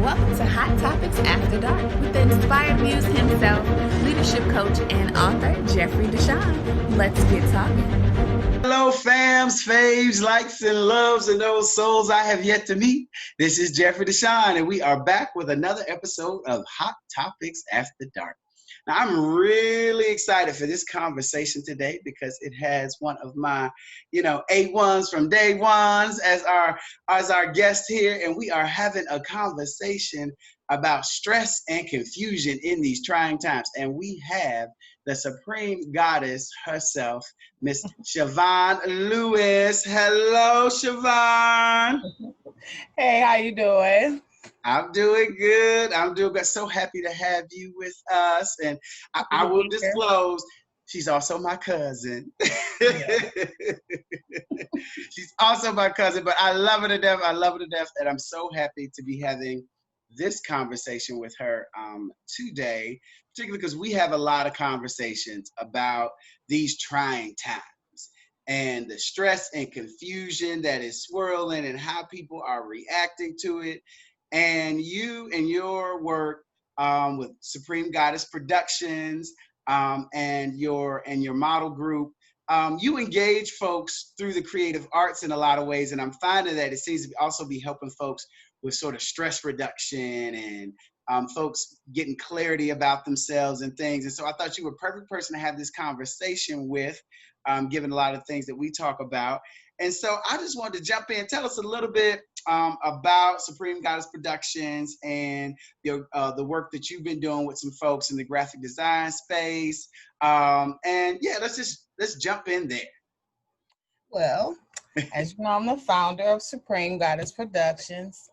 Welcome to Hot Topics After Dark with the inspired muse himself, leadership coach and author Jeffrey DeShawn. Let's get talking. Hello, fams, faves, likes, and loves, and those souls I have yet to meet. This is Jeffrey DeShawn, and we are back with another episode of Hot Topics After Dark. Now, I'm really excited for this conversation today because it has one of my, A1s from day ones as our guest here, and we are having a conversation about stress and confusion in these trying times. And we have the supreme goddess herself, Miss Shavonne Lewis. Hello, Shavonne. Hey, how you doing? I'm doing good. So happy to have you with us. And I will disclose, she's also my cousin. Yeah. She's also my cousin, but I love her to death. And I'm so happy to be having this conversation with her today, particularly because we have a lot of conversations about these trying times and the stress and confusion that is swirling and how people are reacting to it. And you and your work with Supreme Goddess Productions and your model group, you engage folks through the creative arts in a lot of ways. And I'm finding that it seems to also be helping folks with sort of stress reduction and folks getting clarity about themselves and things. And so I thought you were a perfect person to have this conversation with, given a lot of things that we talk about. And so I just wanted to jump in. Tell us a little bit about Supreme Goddess Productions and the work that you've been doing with some folks in the graphic design space. And yeah, let's jump in there. Well, as you know, I'm the founder of Supreme Goddess Productions.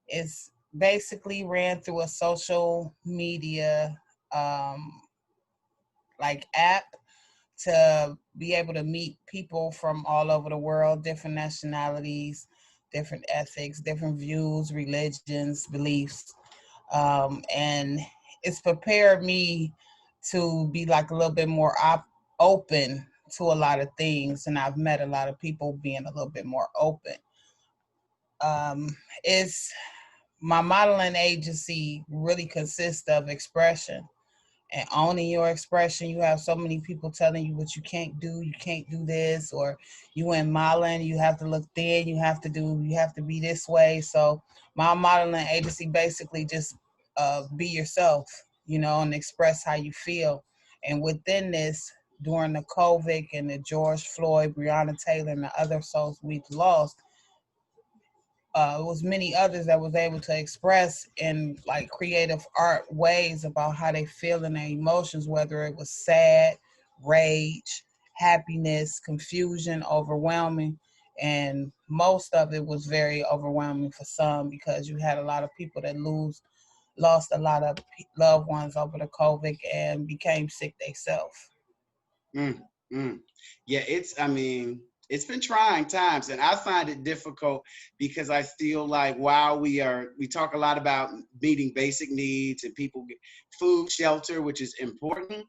It's basically ran through a social media app to be able to meet people from all over the world, different nationalities, different ethics, different views, religions, beliefs. And it's prepared me to be like a little bit more open to a lot of things. And I've met a lot of people being a little bit more open. It's my modeling agency really consists of expression and owning your expression. You have so many people telling you what you can't do this, or you in modeling, you have to look thin, you have to be this way. So my modeling agency basically just be yourself, and express how you feel. And within this, during the COVID and the George Floyd, Breonna Taylor, and the other souls we've lost, it was many others that was able to express in like creative art ways about how they feel and their emotions, whether it was sad, rage, happiness, confusion, overwhelming. And most of it was very overwhelming for some because you had a lot of people that lost a lot of loved ones over the COVID and became sick themselves. Yeah, it's been trying times, and I find it difficult because I feel like while we talk a lot about meeting basic needs and people get food, shelter, which is important.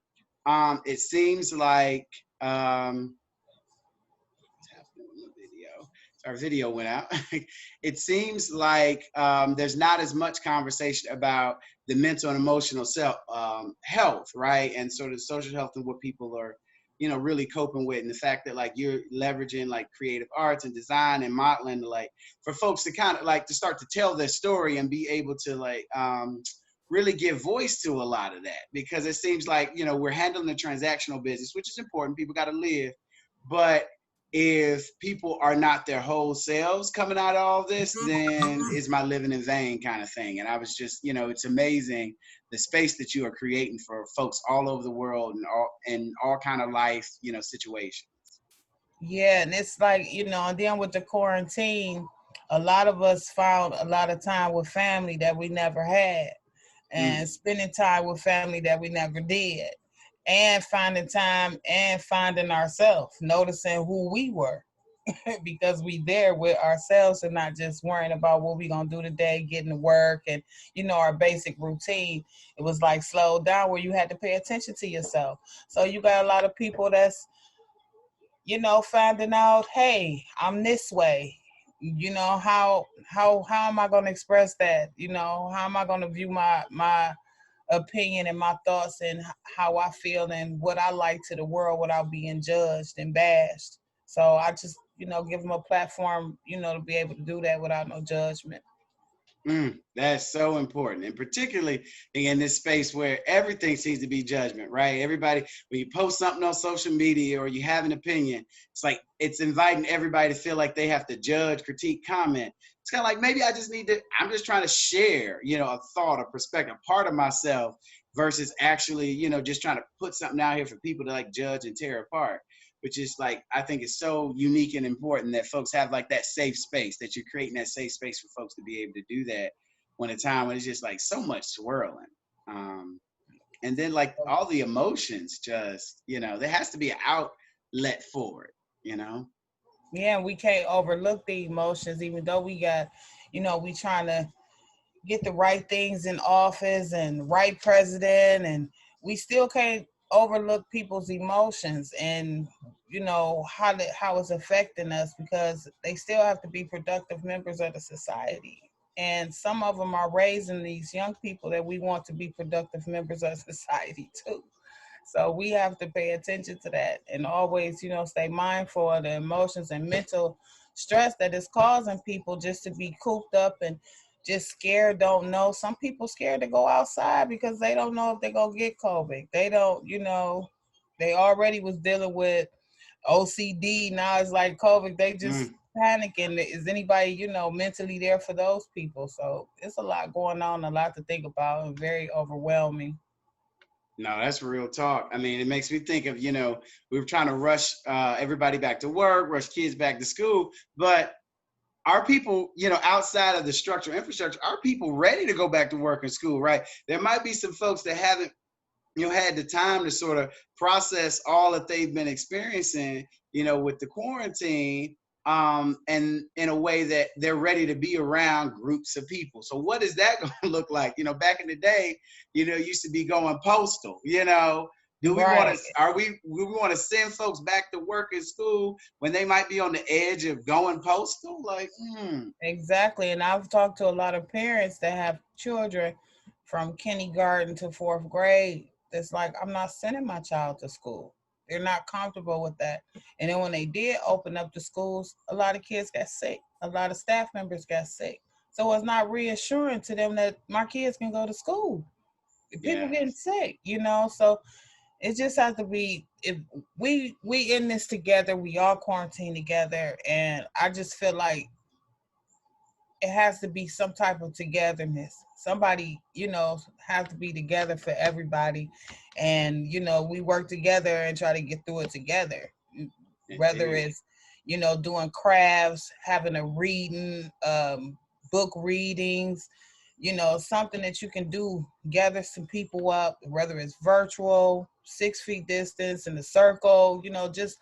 It seems like our video went out. It seems like there's not as much conversation about the mental and emotional health, right? And sort of social health and what people are really coping with, and the fact that like you're leveraging like creative arts and design and modeling like for folks to kind of like to start to tell their story and be able to like really give voice to a lot of that, because it seems like we're handling the transactional business, which is important. People got to live, but if people are not their whole selves coming out of all this, then is my living in vain kind of thing. And I was just, it's amazing the space that you are creating for folks all over the world and all kind of life, situations. Yeah, and it's like, and then with the quarantine, a lot of us found a lot of time with family that we never had, and spending time with family that we never did. And finding time and finding ourselves, noticing who we were, because we there with ourselves and not just worrying about what we gonna do today, getting to work and our basic routine. It was like slowed down where you had to pay attention to yourself. So you got a lot of people that's finding out, hey, I'm this way. you know, how am I going to express that? You know, how am I going to view my opinion and my thoughts and how I feel and what I like to the world without being judged and bashed? So I just, you know, give them a platform, you know, to be able to do that without no judgment. That's so important, and particularly in this space where everything seems to be judgment, right? Everybody, when you post something on social media or you have an opinion, it's like it's inviting everybody to feel like they have to judge, critique, comment. It's kind of like maybe I'm just trying to share, you know, a thought, a perspective, part of myself versus actually, you know, just trying to put something out here for people to like judge and tear apart. Which is like, I think it's so unique and important that folks have like that safe space, that you're creating that safe space for folks to be able to do that when a time when it's just like so much swirling. And then like all the emotions just, you know, there has to be an outlet for it, you know? Yeah, we can't overlook the emotions, even though we got, you know, we trying to get the right things in office and right president, and we still can't overlook people's emotions and, you know, how it's affecting us, because they still have to be productive members of the society. And some of them are raising these young people that we want to be productive members of society too. So we have to pay attention to that and always, you know, stay mindful of the emotions and mental stress that is causing people just to be cooped up and just scared, don't know. Some people scared to go outside because they don't know if they're going to get COVID. They don't, you know, they already was dealing with OCD. Now it's like COVID. They just panicking. Is anybody, you know, mentally there for those people? So it's a lot going on, a lot to think about, and very overwhelming. No, that's real talk. I mean, it makes me think of, you know, we were trying to rush everybody back to work, rush kids back to school, but are people, you know, outside of the structural infrastructure, are people ready to go back to work and school, right? There might be some folks that haven't, you know, had the time to sort of process all that they've been experiencing, you know, with the quarantine, and in a way that they're ready to be around groups of people. So what is that going to look like? You know, back in the day, you know, used to be going postal, you know. Do we want Right. to, we want to send folks back to work and school when they might be on the edge of going postal? Like, Exactly. And I've talked to a lot of parents that have children from kindergarten to fourth grade. It's like, I'm not sending my child to school. They're not comfortable with that. And then when they did open up the schools, a lot of kids got sick. A lot of staff members got sick. So it's not reassuring to them that my kids can go to school. People yeah. getting sick, you know. So it just has to be, if we in this together, we all quarantine together, and I just feel like it has to be some type of togetherness. Somebody, you know, has to be together for everybody. And, you know, we work together and try to get through it together. Whether Indeed. it's, you know, doing crafts, having a reading, book readings, you know, something that you can do, gather some people up, whether it's virtual, 6 feet distance in a circle, you know, just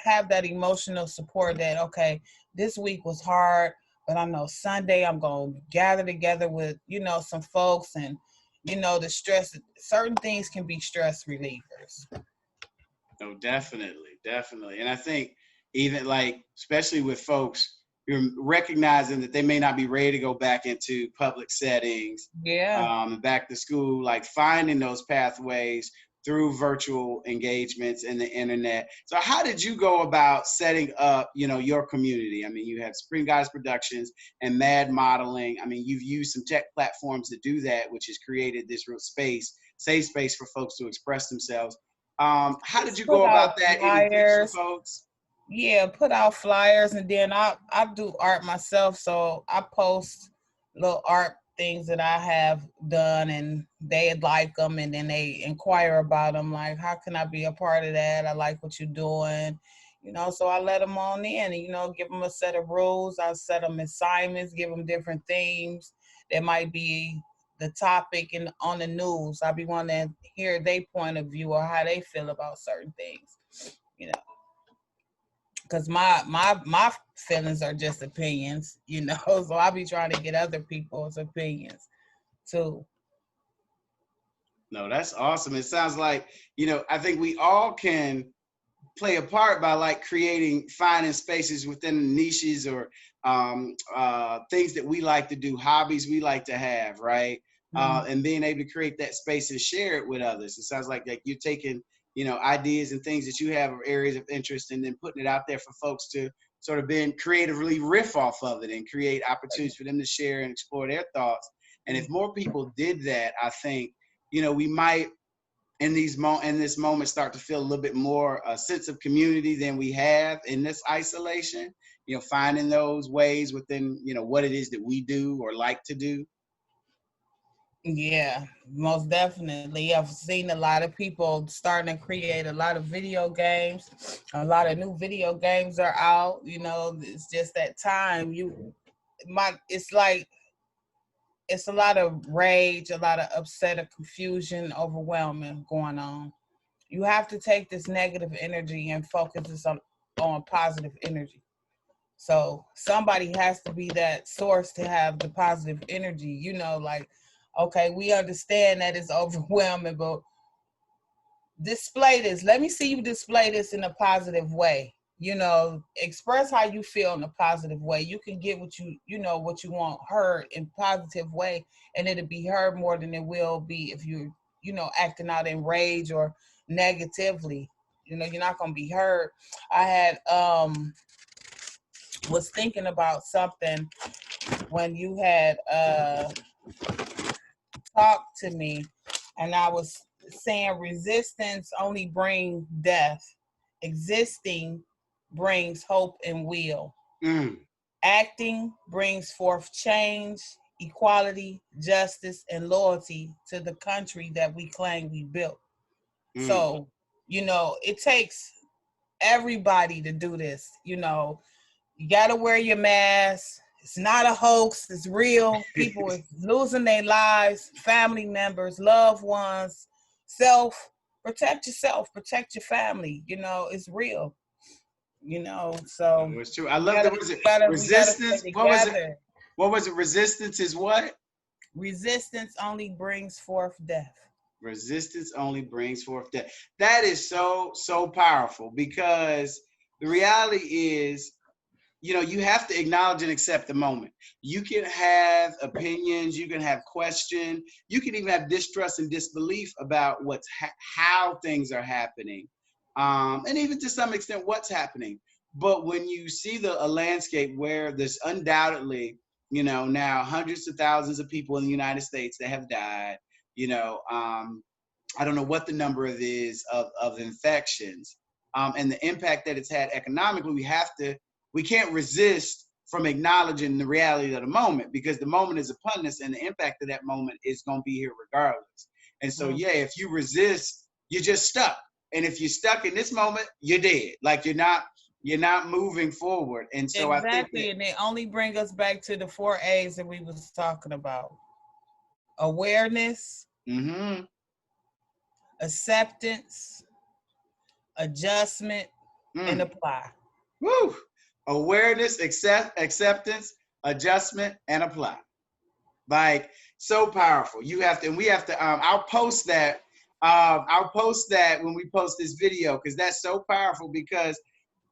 have that emotional support that, okay, this week was hard, but I know Sunday I'm going to gather together with, you know, some folks, and, you know, the stress, certain things can be stress relievers. No, definitely, definitely. And I think even like, especially with folks, you're recognizing that they may not be ready to go back into public settings, Yeah. back to school, like finding those pathways through virtual engagements and the internet. So how did you go about setting up, you know, your community? I mean, you have Spring Goddess Productions and Mad Modeling. I mean, you've used some tech platforms to do that, which has created this real space, safe space for folks to express themselves. How did Just you put go out about that? Any tips for flyers. folks? Yeah, put out flyers, and then I do art myself, so I post little art things that I have done, and they like them, and then they inquire about them, like, how can I be a part of that? I like what you're doing, you know. So I let them on in, and, you know, give them a set of rules. I set them assignments, give them different themes that might be the topic and on the news. I be wanting to hear their point of view or how they feel about certain things, you know, because my feelings are just opinions, you know. So I'll be trying to get other people's opinions too. No, that's awesome. It sounds like, you know, I think we all can play a part by like creating, finding spaces within the niches or things that we like to do, hobbies we like to have, right? And being able to create that space and share it with others. It sounds like you're taking, ideas and things that you have or areas of interest, and then putting it out there for folks to sort of then creatively riff off of it and create opportunities for them to share and explore their thoughts. And if more people did that, I think, we might in this moment start to feel a little bit more a sense of community than we have in this isolation, finding those ways within, what it is that we do or like to do. Yeah, most definitely. I've seen a lot of people starting to create a lot of video games. A lot of new video games are out. It's just that time. It's a lot of rage, a lot of upset, or confusion, overwhelming going on. You have to take this negative energy and focus this on positive energy. So somebody has to be that source to have the positive energy, okay, we understand that it's overwhelming, but display this. Let me see you display this in a positive way. Express how you feel in a positive way. You can get what what you want heard in positive way, and it'll be heard more than it will be if you're, acting out in rage or negatively. You're not going to be heard. I had, was thinking about something when you had talked to me, and I was saying resistance only brings death. Existing brings hope and will. Acting brings forth change, equality, justice, and loyalty to the country that we claim we built. So, it takes everybody to do this. You got to wear your mask. It's not a hoax. It's real. People are losing their lives, family members, loved ones. Protect yourself, protect your family. It's real. So it's true. I love that. Was it resistance? What was it? What was it? Resistance is what? Resistance only brings forth death. Resistance only brings forth death. That is so powerful, because the reality is, you have to acknowledge and accept the moment. You can have opinions, you can have questions, you can even have distrust and disbelief about how things are happening, and even to some extent what's happening. But when you see a landscape where there's undoubtedly, now hundreds of thousands of people in the United States that have died, I don't know what the number is of infections, and the impact that it's had economically, we can't resist from acknowledging the reality of the moment, because the moment is upon us, and the impact of that moment is going to be here regardless. And so, if you resist, you're just stuck. And if you're stuck in this moment, you're dead. Like you're not moving forward. And so exactly, and they only bring us back to the 4 A's that we was talking about: awareness, acceptance, adjustment, and apply. Woo! Awareness, acceptance, adjustment, and apply. Like, so powerful. You have to, and we have to, I'll post that when we post this video, because that's so powerful, because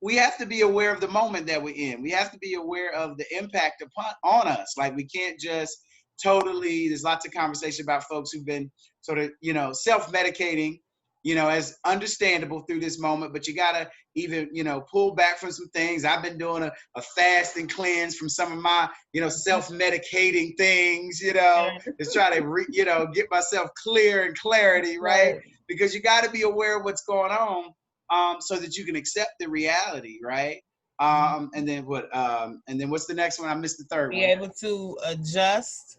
we have to be aware of the moment that we're in. We have to be aware of the impact on us. Like, we can't just there's lots of conversation about folks who've been sort of, self-medicating, as understandable through this moment, but you gotta even, pull back from some things. I've been doing a fast and cleanse from some of my, self-medicating things, to try to, get myself clear and clarity, right? Because you gotta be aware of what's going on, so that you can accept the reality, right? And then what? And then what's the next one? I missed the third one. Be able to adjust.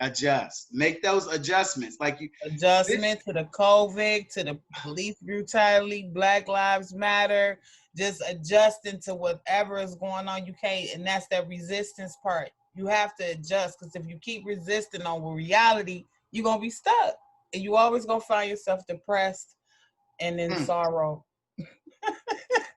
Make those adjustments, like adjustment to the COVID, to the police brutality, Black Lives Matter. Just adjusting to whatever is going on. You can't, and that's that resistance part. You have to adjust, because if you keep resisting on reality, you're gonna be stuck, and you always gonna find yourself depressed and in sorrow.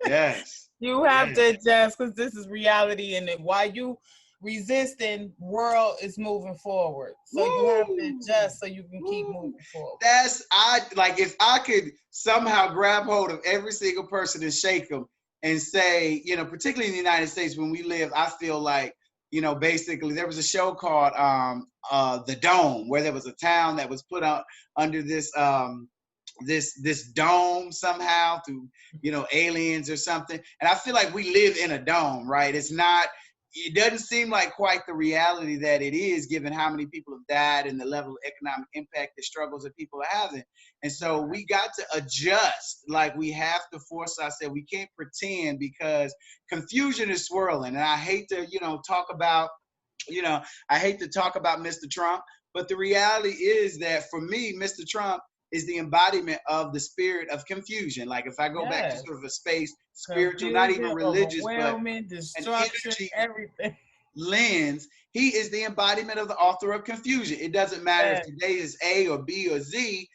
Yes. You have to adjust, because this is reality, and while you resisting, world is moving forward. So you have to adjust so you can keep moving forward. If I could somehow grab hold of every single person and shake them and say, particularly in the United States when we live, I feel like you know, basically there was a show called The Dome, where there was a town that was put out under this this dome somehow through, you know, aliens or something. And I feel like we live in a dome, right? It doesn't seem like quite the reality that it is, given how many people have died and the level of economic impact the struggles that people are having. And so we got to adjust. Like, we have to force ourselves. We can't pretend, because confusion is swirling. And I hate to, talk about, I hate to talk about Mr. Trump, but the reality is that for me, Mr. Trump is the embodiment of the spirit of confusion. Like, if I go back to sort of a space, spiritual, not even religious, but overwhelming, an destruction, energy everything. lens, he is the embodiment of the author of confusion. It doesn't matter if today is A or B or Z,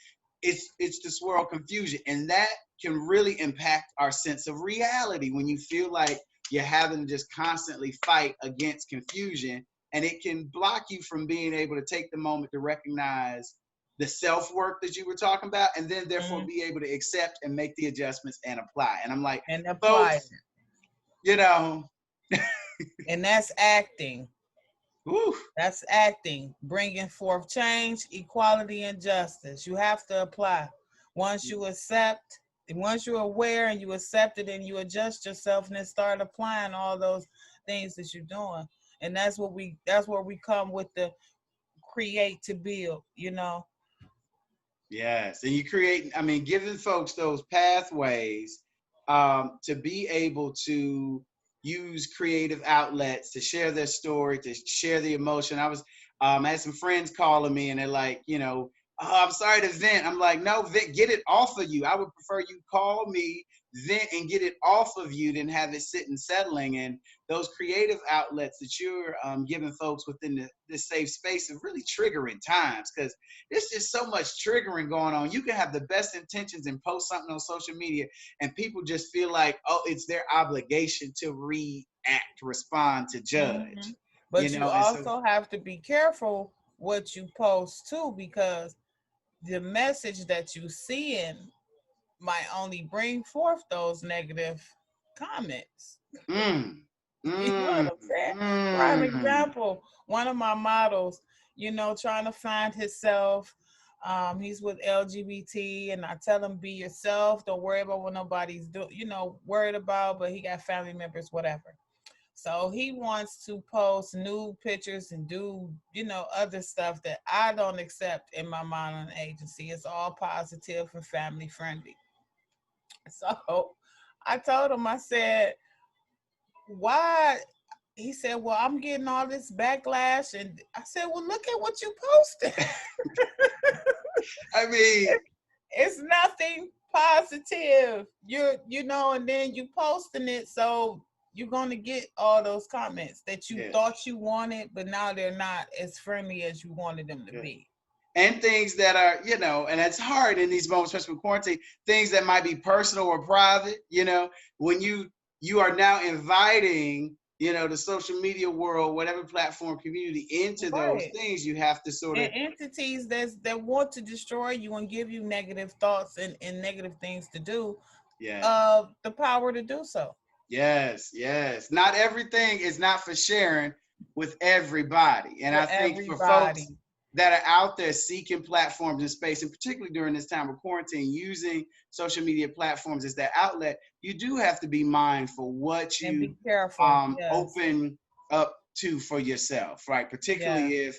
it's the swirl confusion. And that can really impact our sense of reality when you feel like you're having to just constantly fight against confusion. And it can block you from being able to take the moment to recognize the self-work that you were talking about, and then therefore be able to accept and make the adjustments and apply. And I'm like, and apply, folks, you know. And that's acting. Woo. That's acting, bringing forth change, equality, and justice. You have to apply. Once you accept, once you're aware and you accept it and you adjust yourself and then start applying all those things that you're doing. And that's where we come with the create to build, Yes, and you create, giving folks those pathways to be able to use creative outlets to share their story, to share the emotion. I had some friends calling me and they're like, oh, I'm sorry to vent. I'm like, no, vent, get it off of you. I would prefer you call me, vent, and get it off of you than have it sitting settling. And those creative outlets that you're giving folks within this safe space are really triggering times, because there's just so much triggering going on. You can have the best intentions and post something on social media, and people just feel like, oh, it's their obligation to react, respond, to judge. Mm-hmm. But you also have to be careful what you post too, because the message that you see in might only bring forth those negative comments. You know what I'm saying? Prime example, one of my models, trying to find himself. He's with LGBT, and I tell him, be yourself. Don't worry about what nobody's worried about, but he got family members, whatever. So he wants to post nude pictures and do, other stuff that I don't accept in my modeling agency. It's all positive and family friendly. So I told him, I said, why? He said, well, I'm getting all this backlash. And I said, well, look at what you posted. It's nothing positive. And then you posting it. So you're going to get all those comments that you thought you wanted, but now they're not as friendly as you wanted them to be. And things that are, and it's hard in these moments, especially with quarantine, things that might be personal or private, when you are now inviting, the social media world, whatever platform, community, into those things, you have to sort of... And entities that want to destroy you and give you negative thoughts and negative things to do, the power to do so. Yes. Not everything is not for sharing with everybody. And I think for folks that are out there seeking platforms and space, and particularly during this time of quarantine, using social media platforms as that outlet, you do have to be mindful what you be careful, open up to for yourself, right? Particularly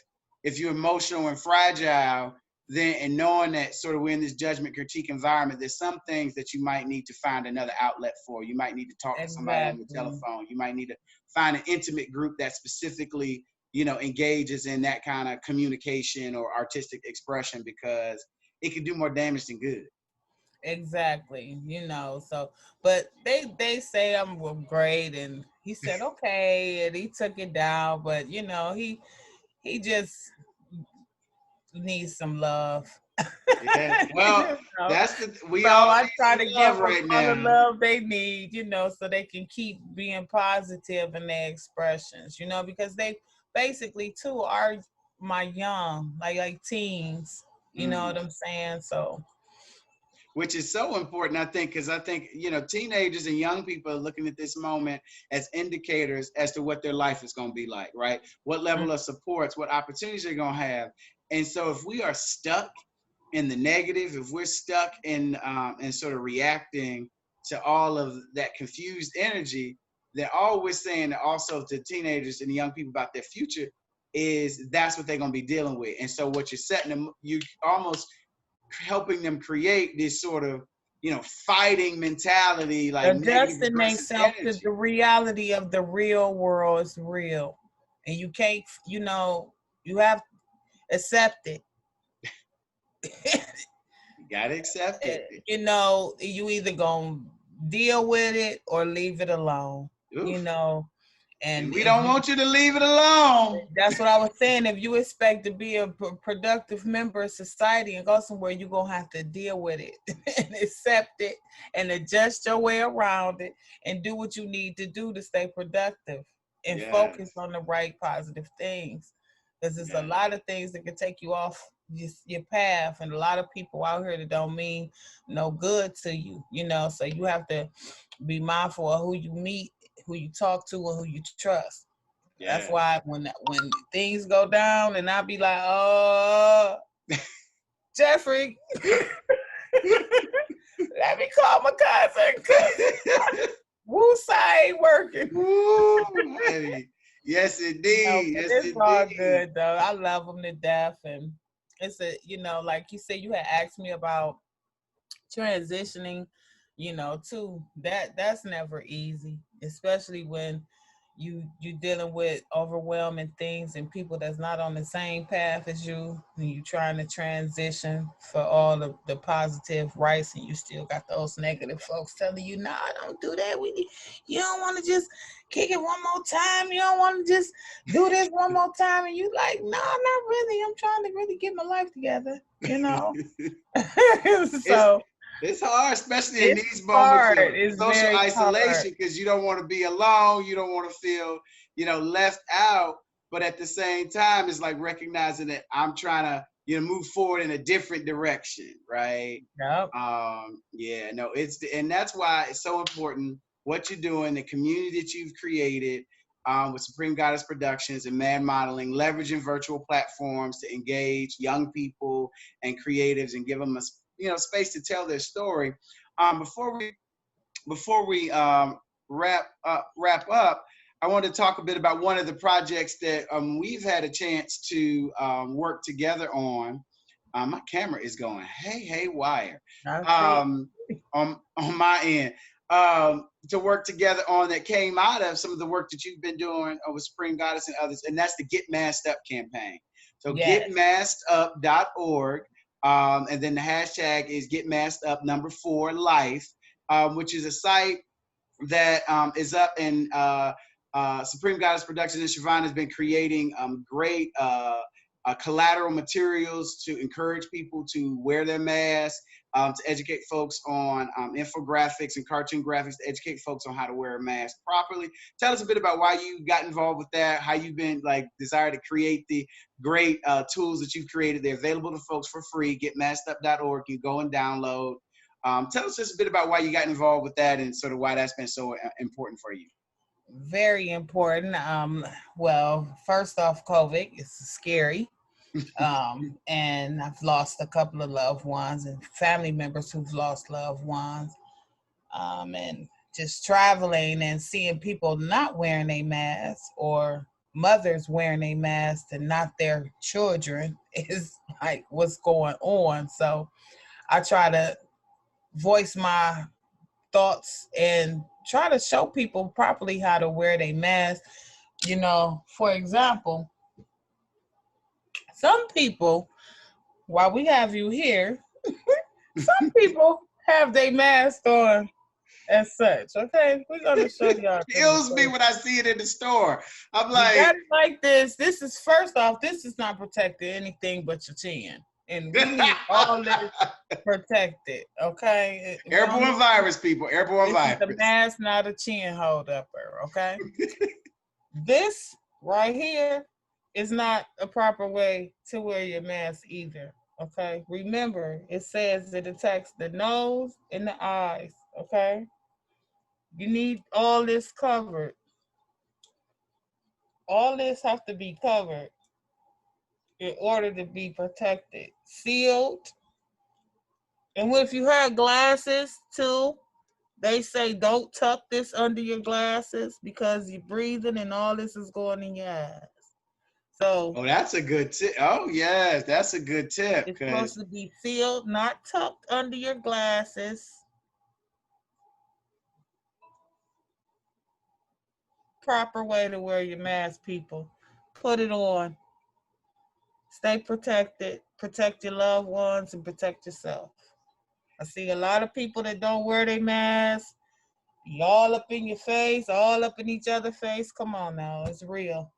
if you're emotional and fragile, then, and knowing that sort of we're in this judgment critique environment, there's some things that you might need to find another outlet for. You might need to talk to somebody on the telephone. You might need to find an intimate group that specifically, engages in that kind of communication or artistic expression, because it can do more damage than good. Exactly. So, but they say I'm great, and he said, okay, and he took it down, but he just needs some love. Yeah. Well, I try to give them all the love they need, so they can keep being positive in their expressions, because they basically too are my young, like teens, you know what I'm saying? So which is so important, I think, because I think, teenagers and young people are looking at this moment as indicators as to what their life is going to be like, right? What level of supports, what opportunities they're going to have. And so if we are stuck in the negative, if we're stuck in sort of reacting to all of that confused energy, then all we're saying also to teenagers and young people about their future is that's what they're going to be dealing with. And so what you're setting them, you almost helping them create this sort of, fighting mentality, like negative Adjusting aggressive themselves to energy. the reality of the real world is real. And you can't, you have to accept it. You gotta accept it. You either gonna deal with it or leave it alone. Oof. And we don't want you to leave it alone. That's what I was saying. If you expect to be a productive member of society and go somewhere, you're gonna have to deal with it and accept it and adjust your way around it and do what you need to do to stay productive and focus on the right positive things. Because there's a lot of things that can take you off your path, and a lot of people out here that don't mean no good to you, so you have to be mindful of who you meet, who you talk to, and who you trust. That's why when things go down and I be like, oh, Jeffrey, let me call my cousin. Woosah ain't working. Woo, hey. Yes, indeed. It's all good though. I love them to death, and it's like you said, you had asked me about transitioning, too. That's never easy, especially when you dealing with overwhelming things and people that's not on the same path as you, and you trying to transition for all the positive rights, and you still got those negative folks telling you, nah, don't do that. You don't want to just kick it one more time. You don't want to just do this one more time. And you like, no, not really. I'm trying to really get my life together, So it's hard, especially in these moments of social isolation, because you don't want to be alone. You don't want to feel, left out. But at the same time, it's like recognizing that I'm trying to, move forward in a different direction, right? Yep. And that's why it's so important what you're doing, the community that you've created with Supreme Goddess Productions and Man Modeling, leveraging virtual platforms to engage young people and creatives and give them a space to tell their story. Before we wrap up, I want to talk a bit about one of the projects that we've had a chance to work together on. My camera is going haywire on my end. To work together on that came out of some of the work that you've been doing with Supreme Goddess and others, and that's the Get Masked Up campaign. So getmaskedup.org. And then the hashtag is GetMaskedUp4Life, which is a site that is up, and Supreme Goddess Productions and Shavonne has been creating great collateral materials to encourage people to wear their masks, to educate folks on infographics and cartoon graphics, to educate folks on how to wear a mask properly. Tell us a bit about why you got involved with that, how you've been desire to create the great tools that you've created. They're available to folks for free. Getmaskedup.org. You go and download. Tell us just a bit about why you got involved with that and sort of why that's been so important for you. Very important. Well, first off, COVID is scary. And I've lost a couple of loved ones and family members who've lost loved ones. And just traveling and seeing people not wearing a mask, or mothers wearing a mask and not their children, is like what's going on. So I try to voice my thoughts and try to show people properly how to wear their mask. For example, some people, while we have you here, some people have their mask on as such. Okay, we're gonna show y'all. Kills me when I see it in the store. I'm like, you got it like this. This is, first off, this is not protecting anything but your chin, and we need all this protected. Okay, airborne virus, people. Airborne virus. The mask, not a chin hold upper. Okay, this right here is not a proper way to wear your mask either. Okay, remember, it says it attacks the nose and the eyes. Okay, you need all this covered. All this have to be covered in order to be protected, sealed. And if you have glasses too, they say don't tuck this under your glasses because you're breathing and all this is going in your eyes. So Oh, that's a good tip. Oh, yes, that's a good tip. it's supposed to be sealed, not tucked under your glasses. Proper way to wear your mask, people. Put it on. Stay protected. Protect your loved ones and protect yourself. I see a lot of people that don't wear their masks. Be all up in your face, all up in each other's face. Come on now, it's real.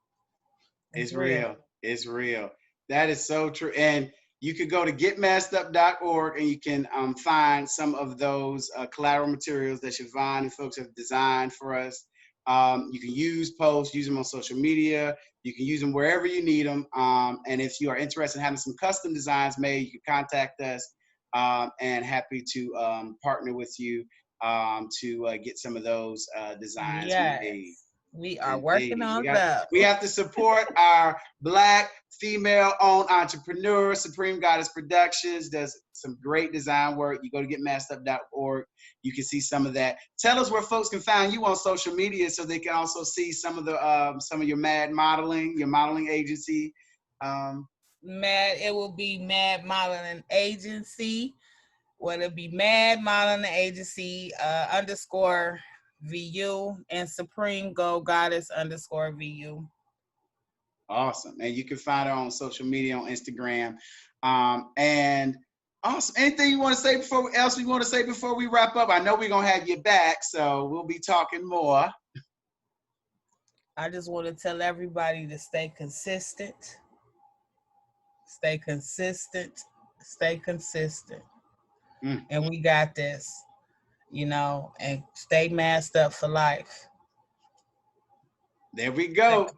It's real. It's real. That is so true. And you could go to getmaskedup.org and you can find some of those collateral materials that Shavonne and folks have designed for us. You can use posts, use them on social media. You can use them wherever you need them. And if you are interested in having some custom designs made, you can contact us and happy to partner with you to get some of those designs made. We are working Indeed. on that. We have to support our Black female-owned entrepreneur. Supreme Goddess Productions does some great design work. You go to getmaskedup.org. You can see some of that. Tell us where folks can find you on social media so they can also see some of your mad modeling, your modeling agency. It will be Mad Modeling Agency. Well, it'll be Mad Modeling Agency _ VU and Supreme Goddess _ VU. Awesome. And you can find her on social media on Instagram. And awesome. Anything you want to say before we wrap up? I know we're gonna have you back, so we'll be talking more. I just want to tell everybody to stay consistent. Stay consistent. Stay consistent. And we got this, and stay masked up for life. There we go.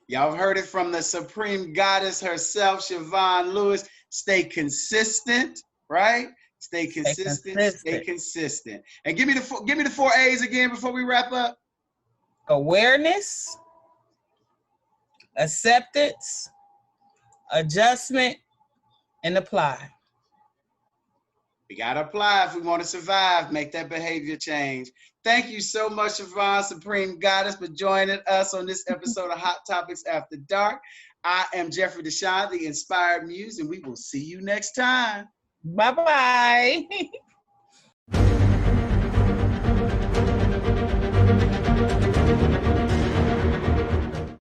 Y'all heard it from the Supreme Goddess herself, Shavonne Lewis. Stay consistent, right? Stay consistent. Stay consistent. And give me the 4 A's again before we wrap up. Awareness, acceptance, adjustment, and apply. We got to apply if we want to survive, make that behavior change. Thank you so much, Shavonne, Supreme Goddess, for joining us on this episode of Hot Topics After Dark. I am Jeffrey DeShawn, the Inspired Muse, and we will see you next time. Bye-bye.